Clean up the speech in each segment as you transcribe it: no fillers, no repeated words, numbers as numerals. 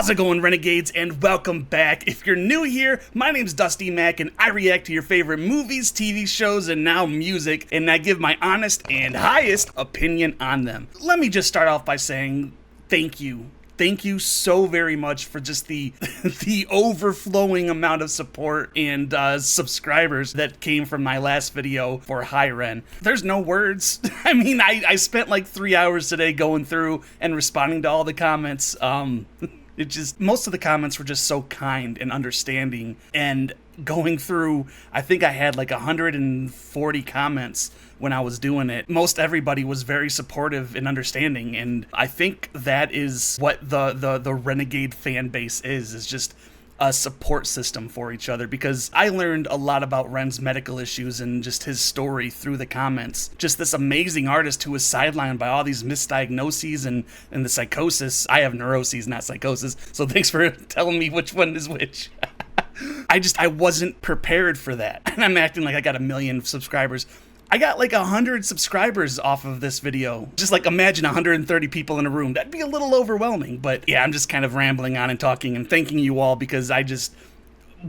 How's it going, Renegades, and welcome back. If you're new here, my name's Dusty Mac, and I react to your favorite movies, TV shows, and now music, and I give my honest and highest opinion on them. Let me just start off by saying thank you. Thank you so very much for just the overflowing amount of support and subscribers that came from my last video for REN. There's no words. I mean, I spent like 3 hours today going through and responding to all the comments. Most of the comments were just so kind and understanding, and going through, I think I had like 140 comments when I was doing it. Most everybody was very supportive and understanding, and I think that is what the Renegade fan base is just a support system for each other, because I learned a lot about Ren's medical issues and just his story through the comments. Just this amazing artist who was sidelined by all these misdiagnoses and the psychosis. I have neuroses, not psychosis, so thanks for telling me which one is which. I wasn't prepared for that, and I'm acting like I got 1 million subscribers. I got like 100 subscribers off of this video. Just like imagine 130 people in a room. That'd be a little overwhelming, but yeah, I'm just kind of rambling on and talking and thanking you all because I just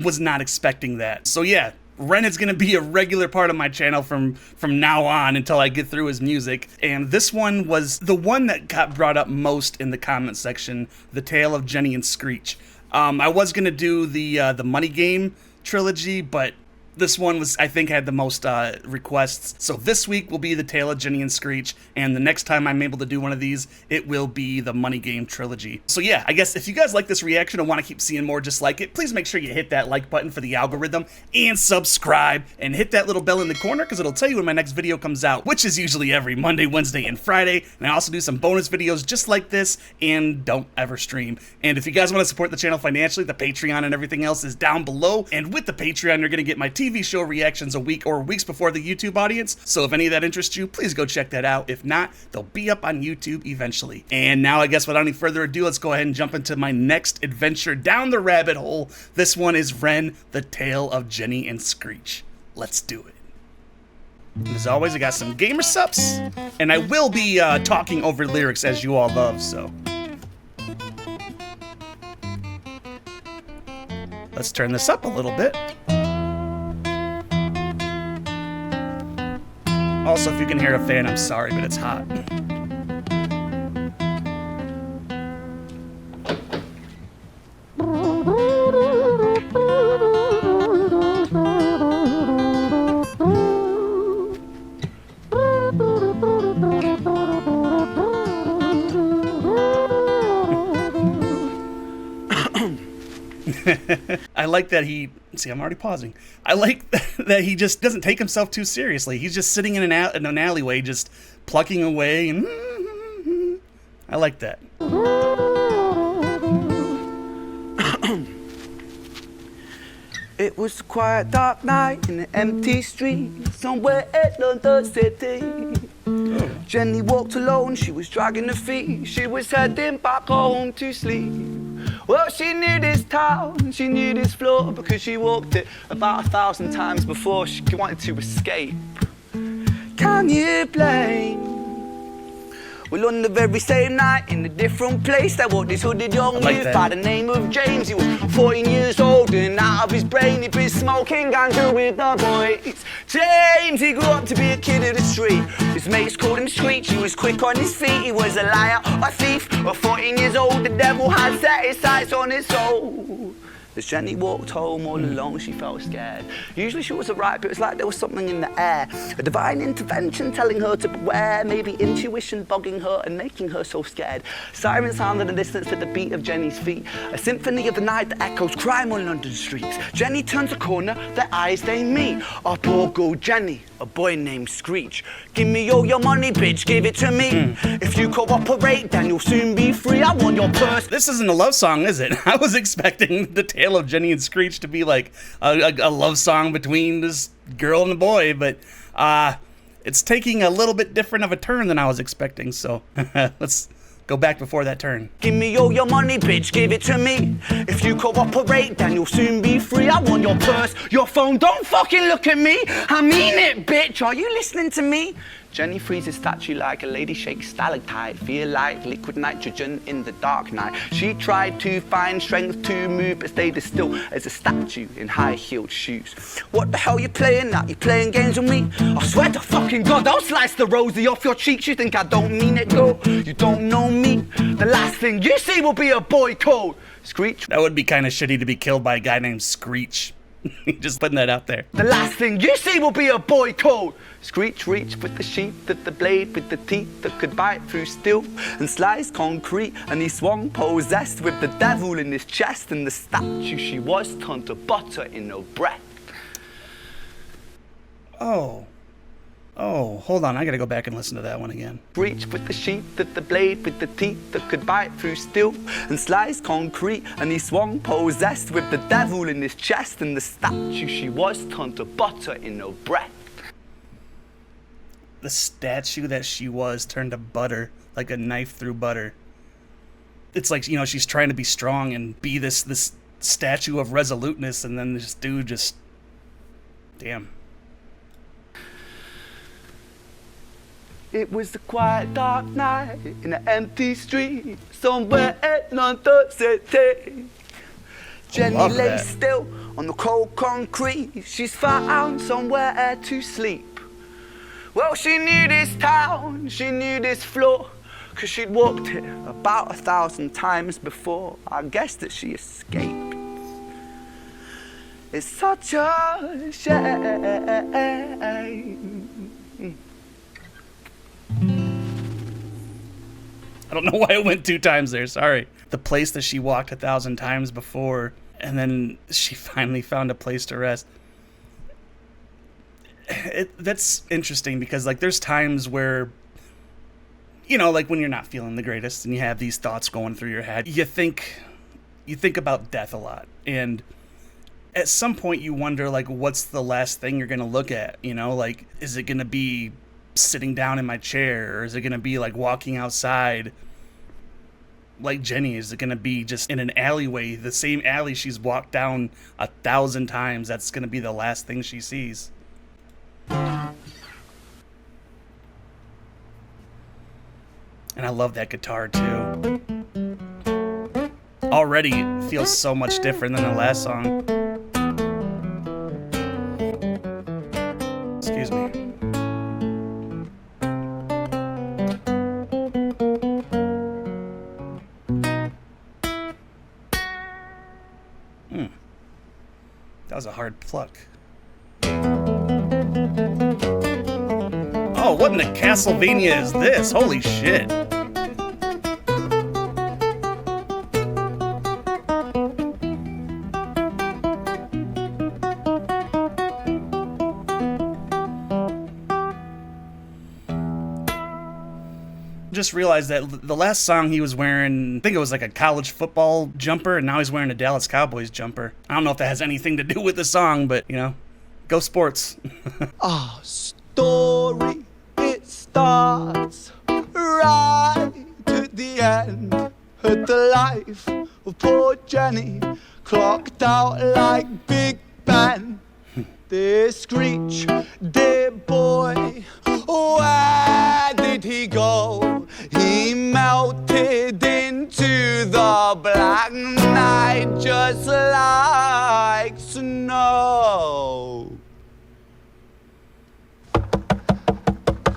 was not expecting that. So yeah, Ren is going to be a regular part of my channel from now on until I get through his music. And this one was the one that got brought up most in the comment section, The Tale of Jenny and Screech. I was going to do the Money Game trilogy, but this one was, I think, had the most requests. So this week will be The Tale of Jenny and Screech, and the next time I'm able to do one of these, it will be the Money Game trilogy. So yeah, I guess if you guys like this reaction and want to keep seeing more just like it, please make sure you hit that like button for the algorithm and subscribe and hit that little bell in the corner because it'll tell you when my next video comes out, which is usually every Monday, Wednesday, and Friday. And I also do some bonus videos just like this and don't ever stream. And if you guys want to support the channel financially, the Patreon and everything else is down below. And with the Patreon, you're going to get my TV show reactions a week or weeks before the YouTube audience. So if any of that interests you, please go check that out. If not, they'll be up on YouTube eventually. And now I guess without any further ado, let's go ahead and jump into my next adventure down the rabbit hole. This one is REN, The Tale of Jenny and Screech. Let's do it. And as always, I got some gamer subs, and I will be talking over lyrics as you all love, so. Let's turn this up a little bit. Also, if you can hear a fan, I'm sorry, but it's hot. I like that he... See, I'm already pausing. I like that he just doesn't take himself too seriously. He's just sitting in an alleyway, just plucking away, and I like that. It was a quiet, dark night in an empty street somewhere in London City. Jenny walked alone, she was dragging her feet. She was heading back home to sleep. Well, she knew this town, she knew this floor, because she walked it about 1,000 times before. She wanted to escape. Can you blame? Well, on the very same night, in a different place, there walked this hooded young youth by the name of James. He was 14 years old and out of his brain. He'd been smoking ganja with the boys. James, he grew up to be a kid of the street. His mates called him Screech. He was quick on his feet. He was a liar, a thief. At 14 years old, the devil had set his sights on his soul. As Jenny walked home all alone, she felt scared. Usually she was alright, but it was like there was something in the air. A divine intervention telling her to beware, maybe intuition bugging her and making her so scared. Sirens sounded in the distance at the beat of Jenny's feet. A symphony of the night that echoes crime on London streets. Jenny turns a corner, their eyes they meet. Up poor girl Jenny, a boy named Screech. Give me all your money, bitch, give it to me. If you cooperate, then you'll soon be free. I want your purse. This isn't a love song, is it? I was expecting The Tale of Jenny and Screech to be like a love song between this girl and a boy, but it's taking a little bit different of a turn than I was expecting, so let's go back before that turn. Give me all your money, bitch, give it to me. If you cooperate, then you'll soon be free. I want your purse, your phone, don't fucking look at me. I mean it, bitch, are you listening to me? Jenny freezes statue like a lady shakes stalactite. Feel like liquid nitrogen in the dark night. She tried to find strength to move, but stayed as still as a statue in high-heeled shoes. What the hell you playing at? You playing games with me? I swear to fucking God, I'll slice the rosy off your cheeks. You think I don't mean it, girl? You don't know me. The last thing you see will be a boy called Screech. That would be kind of shitty to be killed by a guy named Screech. Just putting that out there. The last thing you see will be a boy called Screech. Reach with the sheath of the blade, with the teeth that could bite through steel and slice concrete. And he swung possessed with the devil in his chest, and the statue she was turned to butter in her breath. Oh, hold on, I gotta go back and listen to that one again. Reach with the sheath of the blade, with the teeth that could bite through steel and slice concrete. And he swung possessed with the devil in his chest, and the statue she was turned to butter in her breath. The statue that she was turned to butter, like a knife through butter. It's like, you know, she's trying to be strong and be this statue of resoluteness, and then this dude just... Damn. It was a quiet, dark night in an empty street somewhere in London City. Jenny lay still on the cold concrete. She's found somewhere to sleep. Well, she knew this town, she knew this floor, 'cause she'd walked it about 1,000 times before. I guess that she escaped. It's such a shame. I don't know why it went 2 times there, sorry. The place that she walked 1,000 times before, and then she finally found a place to rest. That's interesting because, like, there's times where, you know, like when you're not feeling the greatest and you have these thoughts going through your head, you think about death a lot. And at some point you wonder, like, what's the last thing you're going to look at? You know, like, is it going to be sitting down in my chair, or is it going to be like walking outside like Jenny? Is it going to be just in an alleyway, the same alley she's walked down 1,000 times? That's going to be the last thing she sees. And I love that guitar too. Already it feels so much different than the last song. Excuse me. That was a hard pluck. Oh, what in the Castlevania is this? Holy shit. Just realized that the last song he was wearing, I think it was like a college football jumper, and now he's wearing a Dallas Cowboys jumper. I don't know if that has anything to do with the song, but, you know, go sports. Our story, it starts right at the end of the life of poor Jenny, clocked out like Big Ben. Dear Screech, dear boy, where did he go? He melted into the black night just like snow.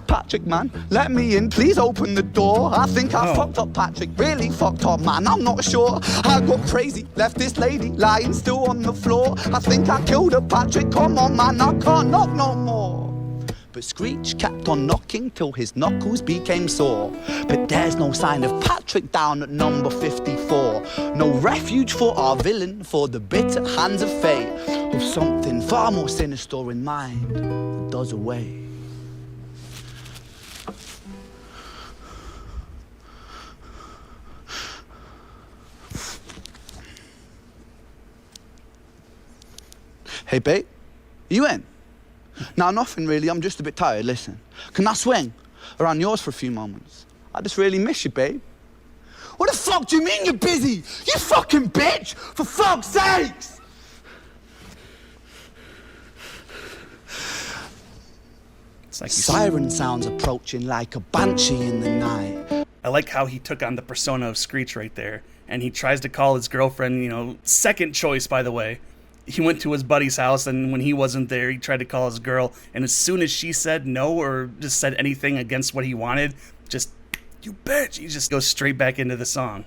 Patrick, man, let me in, please open the door. I think I fucked up, Patrick, really fucked up, man, I'm not sure. I got crazy, left this lady lying still on the floor. I think I killed her, Patrick, come on, man, I can't knock no more. But Screech kept on knocking till his knuckles became sore. But there's no sign of Patrick down at number 54. No refuge for our villain, for the bitter hands of fate, with something far more sinister in mind that does away. Hey, babe, you in? Nah, nothing really, I'm just a bit tired, listen. Can I swing around yours for a few moments? I just really miss you, babe. What the fuck do you mean you're busy? You fucking bitch! For fuck's sakes! Like siren sounds approaching like a banshee in the night. I like how he took on the persona of Screech right there. And he tries to call his girlfriend, you know, second choice, by the way. He went to his buddy's house, and when he wasn't there, he tried to call his girl. And as soon as she said no or just said anything against what he wanted, just, you bitch, he just goes straight back into the song.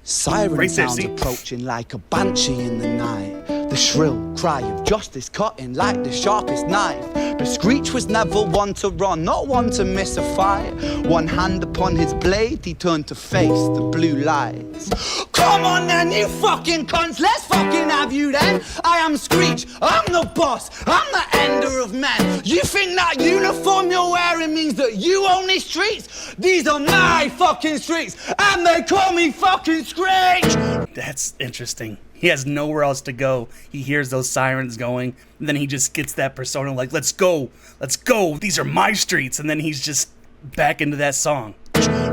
Siren sounds approaching like a banshee in the night. The shrill cry of justice cutting like the sharpest knife. But Screech was never one to run, not one to miss a fight. One hand upon his blade, he turned to face the blue lights. Come on then, you fucking cunts, let's fucking have you then. I am Screech, I'm the boss, I'm the ender of men. You think that uniform you're wearing means that you own these streets? These are my fucking streets, and they call me fucking Screech. That's interesting. He has nowhere else to go. He hears those sirens going, and then he just gets that persona like, let's go, these are my streets, and then he's just back into that song.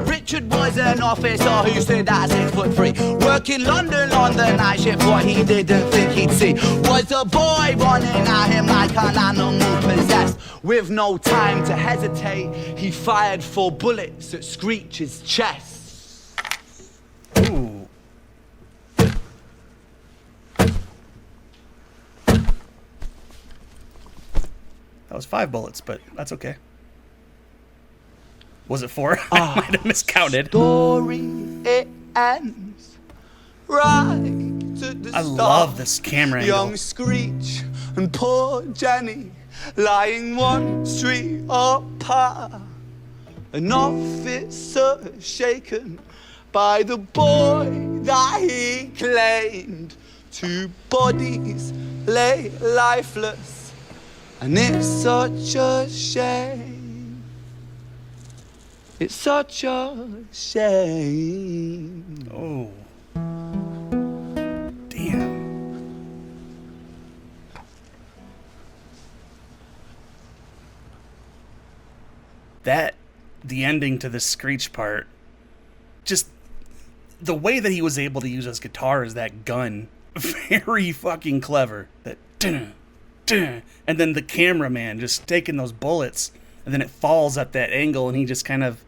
Richard was an officer who stood at 6'3", working London on the night shift. What he didn't think he'd see was a boy running at him like an animal possessed. With no time to hesitate, he fired 4 bullets at Screech's chest. Ooh. That was 5 bullets, but that's okay. Was it 4? I might have miscounted. Story, it ends right to the I start. love this camera angle. Young Screech and poor Jenny lying 1 street apart. An officer shaken by the boy that he claimed. 2 bodies lay lifeless. And it's such a shame. It's such a shame. Oh. Damn. The ending to the Screech part, just the way that he was able to use his guitar as that gun, very fucking clever. That and then the cameraman just taking those bullets, and then it falls at that angle, and he just kind of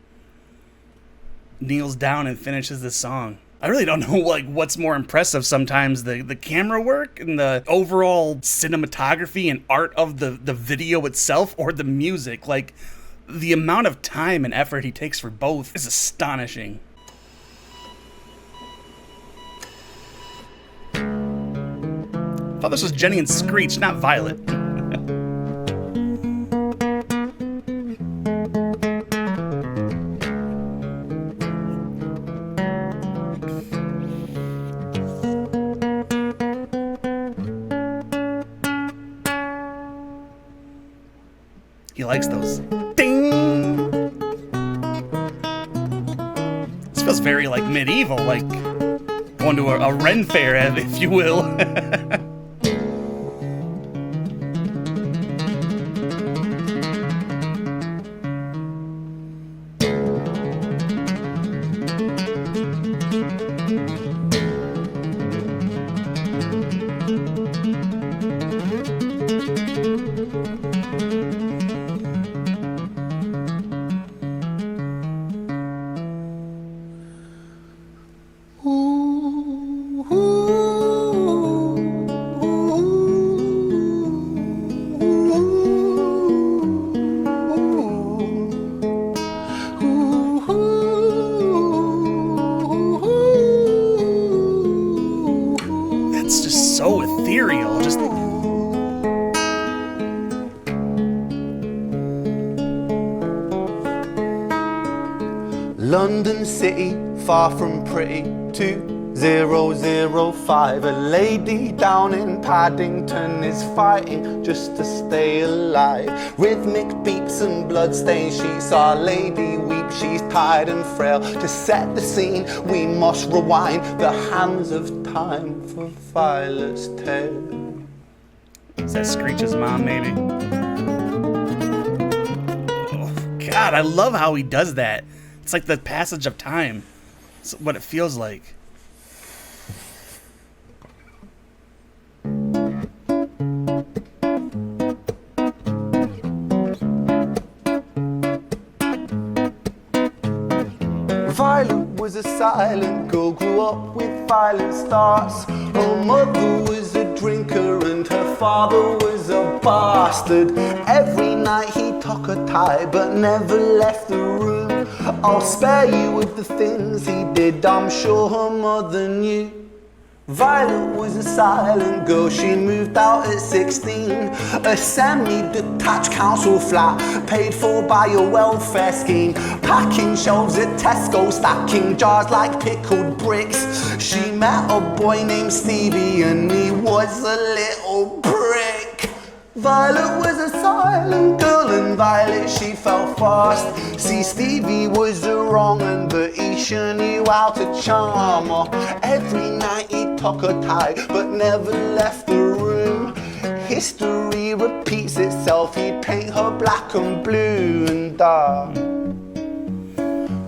kneels down and finishes the song. I really don't know what's more impressive sometimes, the camera work and the overall cinematography and art of the video itself, or the music. Like, the amount of time and effort he takes for both is astonishing. I thought this was Jenny and Screech, not Violet. He likes those. Ding! This feels very like medieval, like going to a REN fair, if you will. So ethereal, just London City, far from pretty, 2005. A lady down in Paddington is fighting just to stay alive. Rhythmic beats and bloodstained sheets, Our Lady weeps, she's tired and frail. To set the scene, we must rewind the hands of time for Violet's tale. Is that Screech's mom, maybe? Oh, God, I love how he does that. It's like the passage of time. It's what it feels like. was a silent girl, grew up with violent starts. Her mother was a drinker and her father was a bastard. Every night he took her tie but never left the room. I'll spare you with the things he did, I'm sure her mother knew. Violet was a silent girl, she moved out at 16. A semi-detached council flat, paid for by a welfare scheme. Packing shelves at Tesco, stacking jars like pickled bricks. She met a boy named Stevie and he was a little prick. Violet was a silent girl and Violet she fell fast. See, Stevie was a wrong un, but he sure knew how to charm her. Every night he took her tie but never left the room. History repeats itself, he'd paint her black and blue and dark.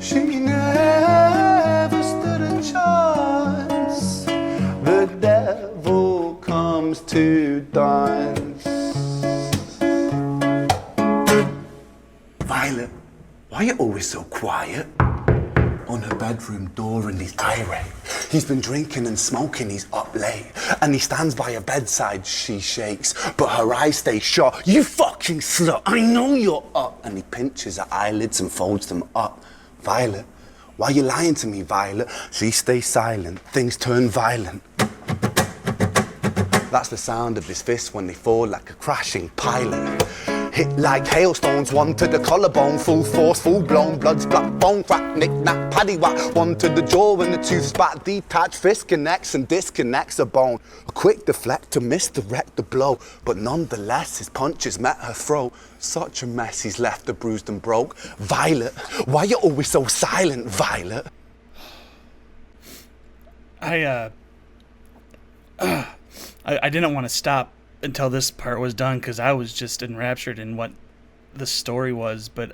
She never stood a chance. The devil comes to dance. Violet, why are you always so quiet? On her bedroom door and he's irate. He's been drinking and smoking, he's up late. And he stands by her bedside, she shakes, but her eyes stay shut. You fucking slut, I know you're up. And he pinches her eyelids and folds them up. Violet, why are you lying to me, Violet? She stays silent, things turn violent. That's the sound of his fists when they fall like a crashing pilot. Hit like hailstones, one to the collarbone, full force, full blown, blood's black bone, crack, knick, knack, paddywhack, one to the jaw when the tooth spat, detached fist connects and disconnects a bone. A quick deflect to misdirect the blow, but nonetheless his punches met her throat. Such a mess he's left her bruised and broke. Violet, why you always so silent, Violet? I didn't want to stop until this part was done because I was just enraptured in what the story was, but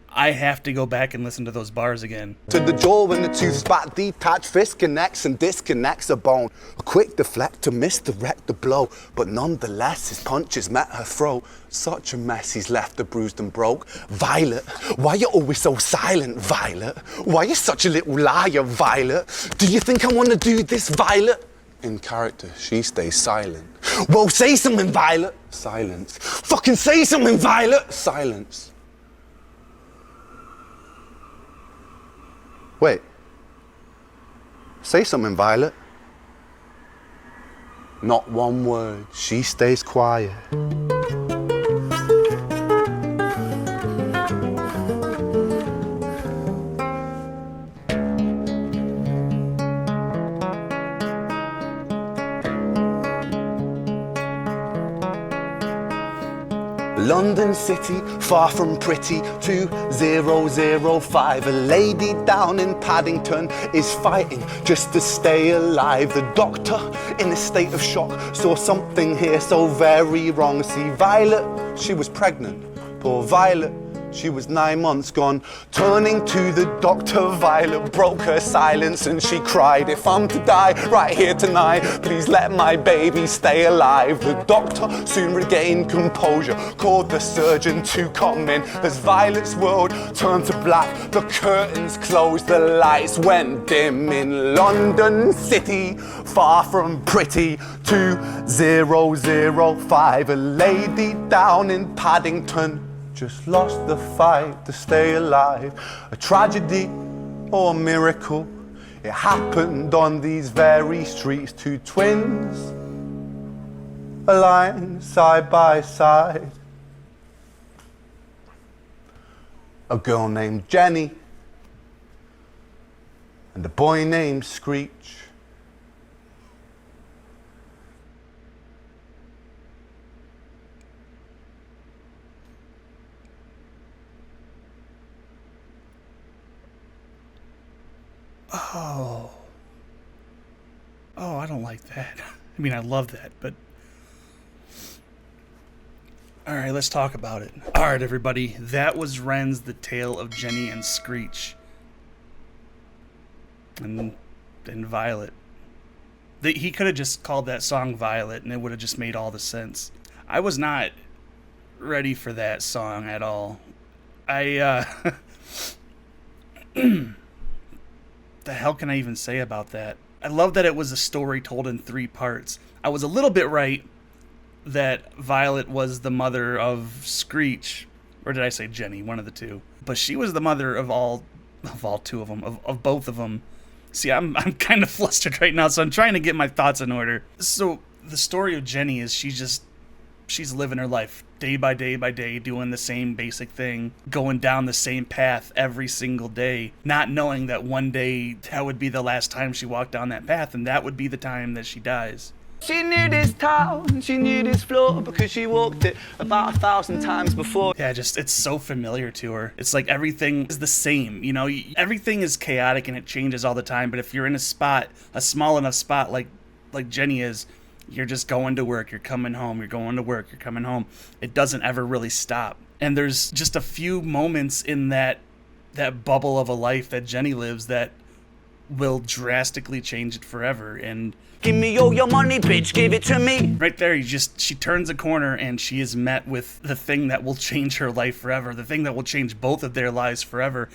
I have to go back and listen to those bars again. To the jaw when the tooth spat, detached fist connects and disconnects a bone. A quick deflect to misdirect the blow, but nonetheless his punches met her throat. Such a mess he's left her bruised and broke. Violet, why you always so silent, Violet? Why you such a little liar, Violet? Do you think I want to do this, Violet? In character, she stays silent. Well, say something, Violet. Silence. Fucking say something, Violet. Silence. Wait. Say something, Violet. Not one word. She stays quiet. London City, far from pretty, 2005. A lady down in Paddington is fighting just to stay alive. The doctor, in a state of shock, saw something here so very wrong. See, Violet, she was pregnant. Poor Violet, she was 9 months gone. Turning to the doctor, Violet broke her silence and she cried, if I'm to die right here tonight, please let my baby stay alive. The doctor soon regained composure, called the surgeon to come in. As Violet's world turned to black, the curtains closed, the lights went dim. In London City, far from pretty, 2005. A lady down in Paddington just lost the fight to stay alive. A tragedy or a miracle, it happened on these very streets. Two twins aligned side by side. A girl named Jenny and a boy named Screech. Oh, I don't like that. I mean, I love that, but... Alright, let's talk about it. Alright, everybody, that was REN's The Tale of Jenny and Screech. And Violet. He could have just called that song Violet, and it would have just made all the sense. I was not ready for that song at all. the hell can I even say about that? I love that it was a story told in 3 parts. I was a little bit right that Violet was the mother of Screech, or did I say Jenny? One of the two. But she was the mother of all 2 of them, of both of them. See, I'm kind of flustered right now, so I'm trying to get my thoughts in order. So the story of Jenny is she's living her life day by day by day, doing the same basic thing, going down the same path every single day, not knowing that one day that would be the last time she walked down that path, and that would be the time that she dies. She knew this town, she knew this floor, because she walked it about 1,000 times before. Yeah, it's so familiar to her. It's like everything is the same, you know? Everything is chaotic and it changes all the time, but if you're in a small enough spot like Jenny is, you're just going to work, you're coming home, you're going to work, you're coming home. It doesn't ever really stop. And there's just a few moments in that bubble of a life that Jenny lives that will drastically change it forever. And give me all your money, bitch, give it to me. Right there, she turns a corner and she is met with the thing that will change her life forever, the thing that will change both of their lives forever,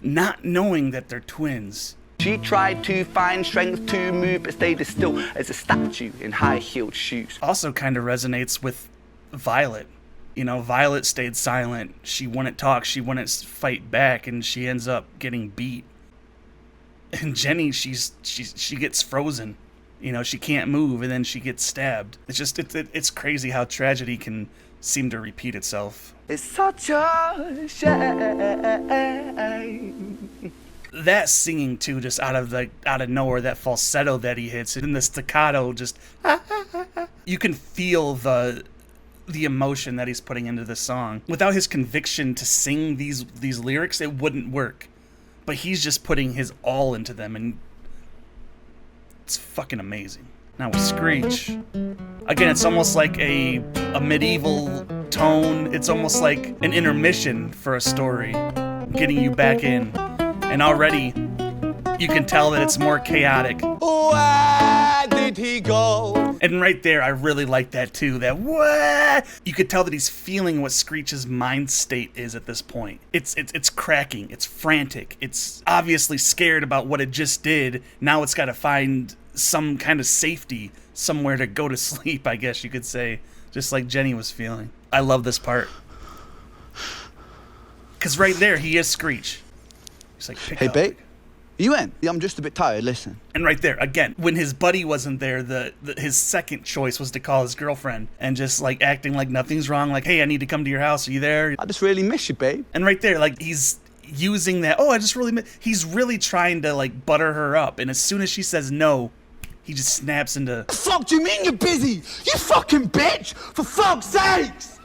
not knowing that they're twins. She tried to find strength to move, but stayed as still as a statue in high-heeled shoes. Also kind of resonates with Violet. You know, Violet stayed silent. She wouldn't talk. She wouldn't fight back, and she ends up getting beat. And Jenny, she gets frozen. You know, she can't move, and then she gets stabbed. It's crazy how tragedy can seem to repeat itself. It's such a shame. That singing too, just out of nowhere, that falsetto that he hits, and the staccato, just you can feel the emotion that he's putting into the song. Without his conviction to sing these lyrics, it wouldn't work. But he's just putting his all into them, and it's fucking amazing. Now with Screech, again, it's almost like a medieval tone. It's almost like an intermission for a story, getting you back in. And already, you can tell that it's more chaotic. Where did he go? And right there, I really like that too. That what? You could tell that he's feeling what Screech's mind state is at this point. It's cracking. It's frantic. It's obviously scared about what it just did. Now it's got to find some kind of safety, somewhere to go to sleep, I guess you could say. Just like Jenny was feeling. I love this part. Because right there, he is Screech. He's like, hey, babe, you in? I'm just a bit tired, listen. And right there, again, when his buddy wasn't there, his second choice was to call his girlfriend and just like acting like nothing's wrong, like, hey, I need to come to your house, are you there? I just really miss you, babe. And right there, like, he's using that, he's really trying to like butter her up, and as soon as she says no, he just snaps into... The fuck do you mean you're busy? You fucking bitch! For fuck's sakes!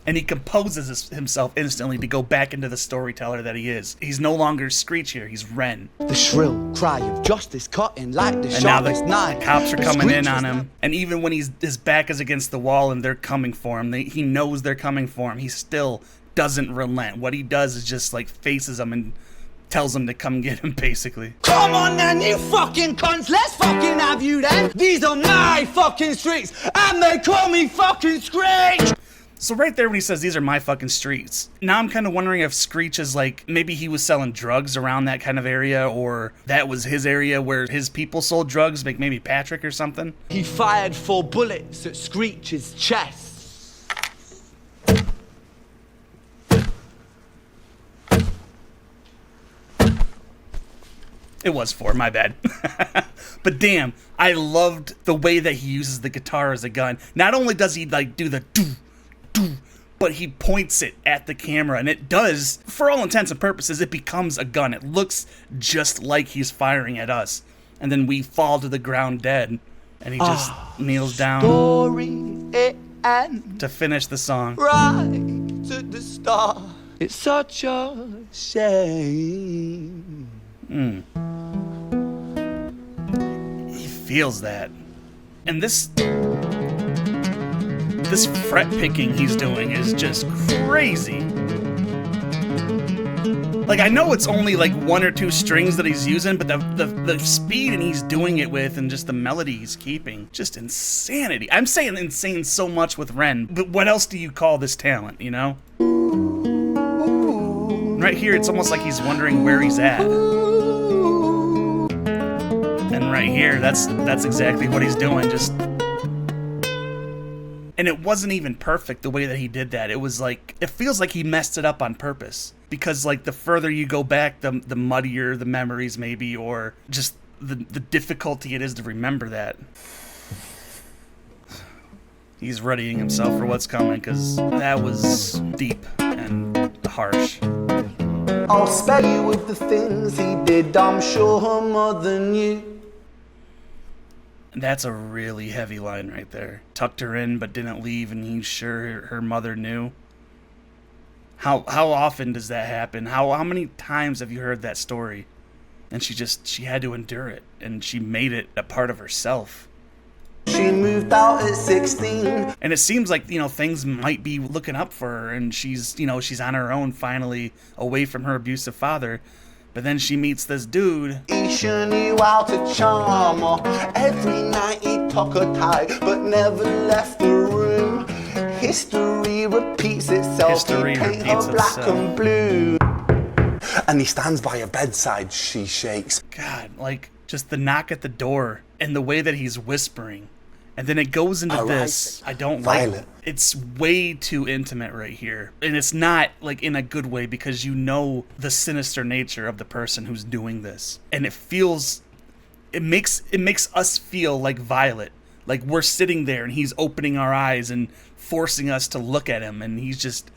And he composes himself instantly to go back into the storyteller that he is. He's no longer Screech here, he's Ren. The shrill cry of justice cutting like the and now sharpest knife. The cops are coming in on him. And even when his back is against the wall and they're coming for him, he knows they're coming for him, he still doesn't relent. What he does is just like faces them and tells them to come get him, basically. Come on then, you fucking cunts, let's fucking have you then. These are my fucking streets, and they call me fucking Screech. So right there when he says, these are my fucking streets, now I'm kind of wondering if Screech is like, maybe he was selling drugs around that kind of area, or that was his area where his people sold drugs, like maybe Patrick or something. He fired 4 bullets at Screech's chest. It was 4, my bad. But damn, I loved the way that he uses the guitar as a gun. Not only does he like do the doo, but he points it at the camera, and it does, for all intents and purposes, it becomes a gun. It looks just like he's firing at us. And then we fall to the ground dead, and he just kneels down to finish the song. Right to the start. It's such a shame. He feels that. And this fret picking he's doing is just crazy. Like, I know it's only like 1 or 2 strings that he's using, but the speed and he's doing it with, and just the melody he's keeping, just insanity. I'm saying insane so much with Ren, but what else do you call this talent, you know? right here, it's almost like he's wondering where he's at. And right here, that's exactly what he's doing. And it wasn't even perfect the way that he did that. It was like, it feels like he messed it up on purpose. Because like the further you go back, the muddier the memories maybe, or just the difficulty it is to remember that. He's readying himself for what's coming, because that was deep and harsh. I'll spare you with the things he did, I'm sure her mother knew. That's a really heavy line right there. Tucked her in but didn't leave, and he's sure her mother knew. How often does that happen? How many times have you heard that story? And she had to endure it, and she made it a part of herself. She moved out at 16. And it seems like, things might be looking up for her, and she's on her own finally, away from her abusive father. But then she meets this dude. He sure knew how to charm her. Every night he took her tight, but never left the room. History repeats itself. He paint her black and blue. And he stands by her bedside, she shakes. God, like, just the knock at the door and the way that he's whispering. And then it goes into this. I don't like it. It's way too intimate right here. And it's not like in a good way, because you know the sinister nature of the person who's doing this. And it makes us feel like Violet. Like we're sitting there and he's opening our eyes and forcing us to look at him, and he's just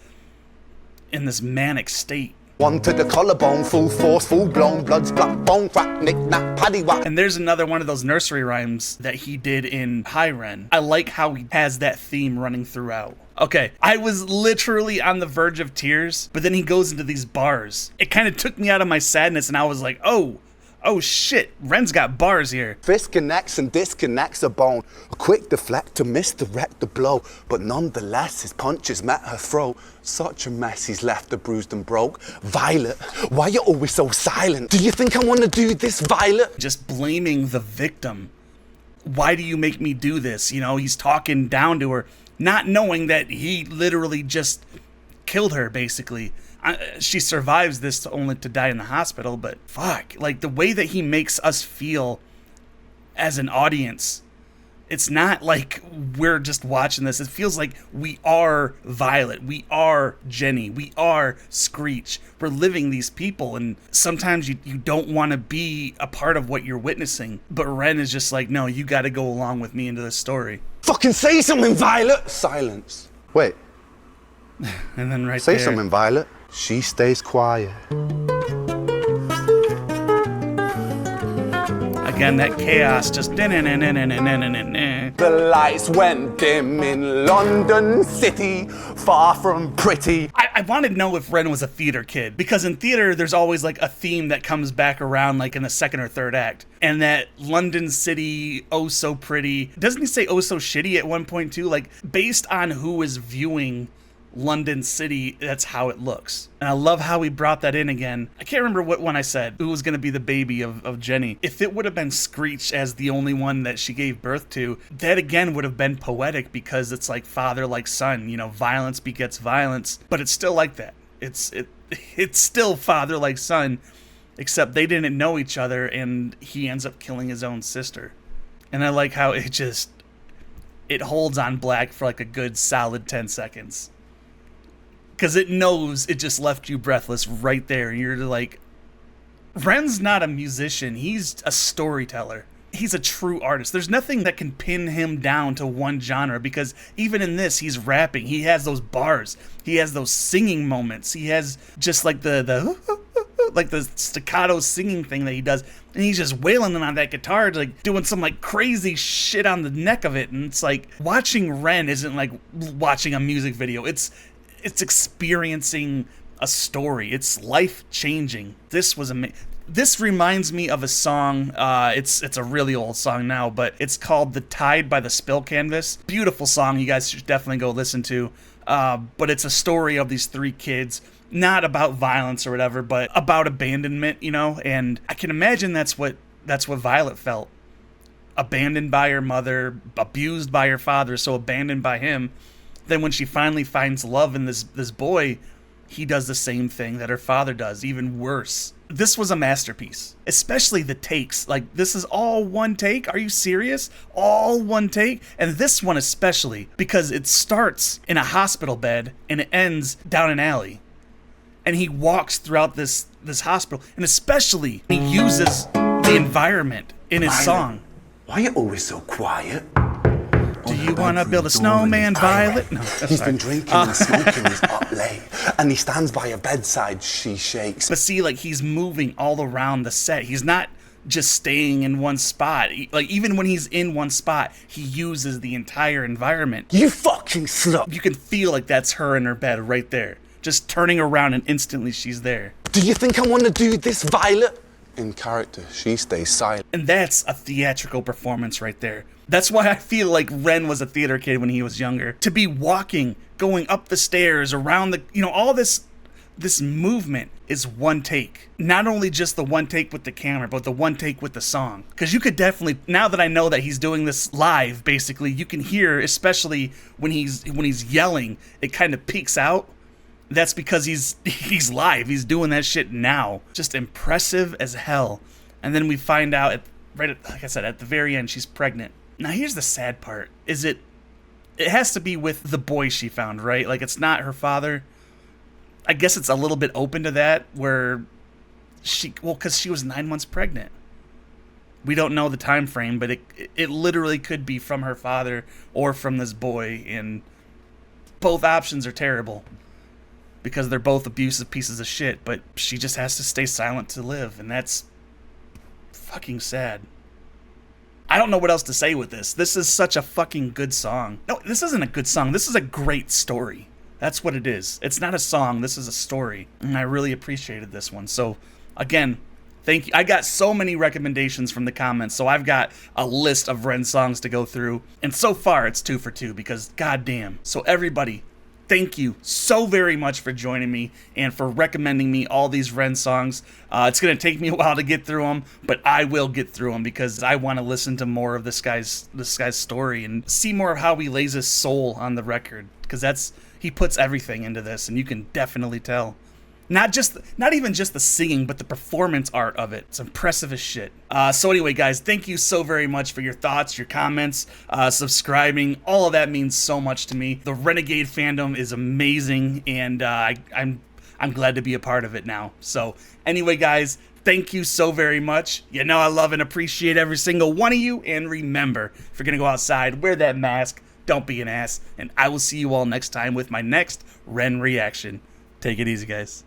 in this manic state. One to the collarbone, full force, full blown, blood's black bone, crack, knick, knack, paddy whack. And there's another one of those nursery rhymes that he did in REN. I like how he has that theme running throughout. Okay, I was literally on the verge of tears, but then he goes into these bars. It kind of took me out of my sadness, and I was like, oh shit, Ren's got bars here. Fist connects and disconnects a bone. A quick deflect to misdirect the blow, but nonetheless his punches met her throat. Such a mess he's left her bruised and broke. Violet, why you always so silent? Do you think I want to do this, Violet? Just blaming the victim. Why do you make me do this? He's talking down to her, not knowing that he literally just killed her, basically. She survives this only to die in the hospital, but fuck, like the way that he makes us feel as an audience, it's not like we're just watching this. It feels like we are Violet, we are Jenny, we are Screech. We're living these people, and sometimes you don't want to be a part of what you're witnessing. But Ren is just like, no, you got to go along with me into this story. Fucking say something, Violet! Silence. Wait. And then right say there. Something, Violet. She stays quiet. Again, that chaos just... The lights went dim in London City, far from pretty. I wanted to know if Ren was a theater kid, because in theater, there's always like a theme that comes back around like in the second or third act. And that London City, oh so pretty. Doesn't he say oh so shitty at one point too? Like, based on who is viewing London City, that's how it looks. And I love how he brought that in again. I can't remember what one I said, who was going to be the baby of Jenny. If it would have been Screech as the only one that she gave birth to, that again would have been poetic, because it's like father like son, violence begets violence, but it's still like that. It's still father like son, except they didn't know each other, and he ends up killing his own sister. And I like how it holds on black for like a good solid 10 seconds. Because it knows it just left you breathless right there. And you're like, Ren's not a musician. He's a storyteller. He's a true artist. There's nothing that can pin him down to one genre, because even in this, he's rapping. He has those bars. He has those singing moments. He has just like the like the staccato singing thing that he does. And he's just wailing on that guitar, like doing some like crazy shit on the neck of it. And it's like, watching Ren isn't like watching a music video. It's experiencing a story. It's life-changing. This was amazing. This reminds me of a song. It's a really old song now, but it's called "The Tide" by the Spill Canvas. Beautiful song. You guys should definitely go listen to. But it's a story of these three kids, not about violence or whatever, but about abandonment. And I can imagine that's what Violet felt. Abandoned by her mother, abused by her father, so abandoned by him. Then when she finally finds love in this boy, he does the same thing that her father does, even worse. This was a masterpiece, especially the takes. Like, this is all one take. Are you serious? All one take? And this one especially, because it starts in a hospital bed and it ends down an alley. And he walks throughout this hospital, and especially he uses the environment in his song. Why are you always so quiet? Do you want to build a snowman, Violet? No, he's been drinking and smoking. He's up late, and he stands by her bedside. She shakes. But see, like, he's moving all around the set. He's not just staying in one spot. Like, even when he's in one spot, he uses the entire environment. You fucking slut! You can feel like that's her in her bed right there, just turning around, and instantly she's there. Do you think I want to do this, Violet? In character, she stays silent. And that's a theatrical performance right there. That's why I feel like Ren was a theater kid when he was younger. To be walking, going up the stairs, around the, all this movement is one take. Not only just the one take with the camera, but the one take with the song. Because you could definitely, now that I know that he's doing this live, basically, you can hear, especially when he's yelling, it kind of peaks out. That's because he's live. He's doing that shit now. Just impressive as hell. And then we find out, like I said, at the very end, she's pregnant. Now, here's the sad part. It has to be with the boy she found, right? Like, it's not her father. I guess it's a little bit open to that, where because she was 9 months pregnant. We don't know the time frame, but it literally could be from her father or from this boy, and both options are terrible because they're both abusive pieces of shit, but she just has to stay silent to live, and that's fucking sad. I don't know what else to say with this. This is such a fucking good song. No, this isn't a good song. This is a great story. That's what it is. It's not a song. This is a story. And I really appreciated this one. So, again, thank you. I got so many recommendations from the comments, so I've got a list of Ren songs to go through. And so far, it's 2 for 2 because goddamn. So everybody, thank you so very much for joining me and for recommending me all these Ren songs. It's going to take me a while to get through them, but I will get through them because I want to listen to more of this guy's story and see more of how he lays his soul on the record, because he puts everything into this, and you can definitely tell. Not even just the singing, but the performance art of it. It's impressive as shit. So anyway, guys, thank you so very much for your thoughts, your comments, subscribing. All of that means so much to me. The Renegade fandom is amazing, and I'm glad to be a part of it now. So anyway, guys, thank you so very much. You know I love and appreciate every single one of you. And remember, if you're going to go outside, wear that mask. Don't be an ass. And I will see you all next time with my next Ren reaction. Take it easy, guys.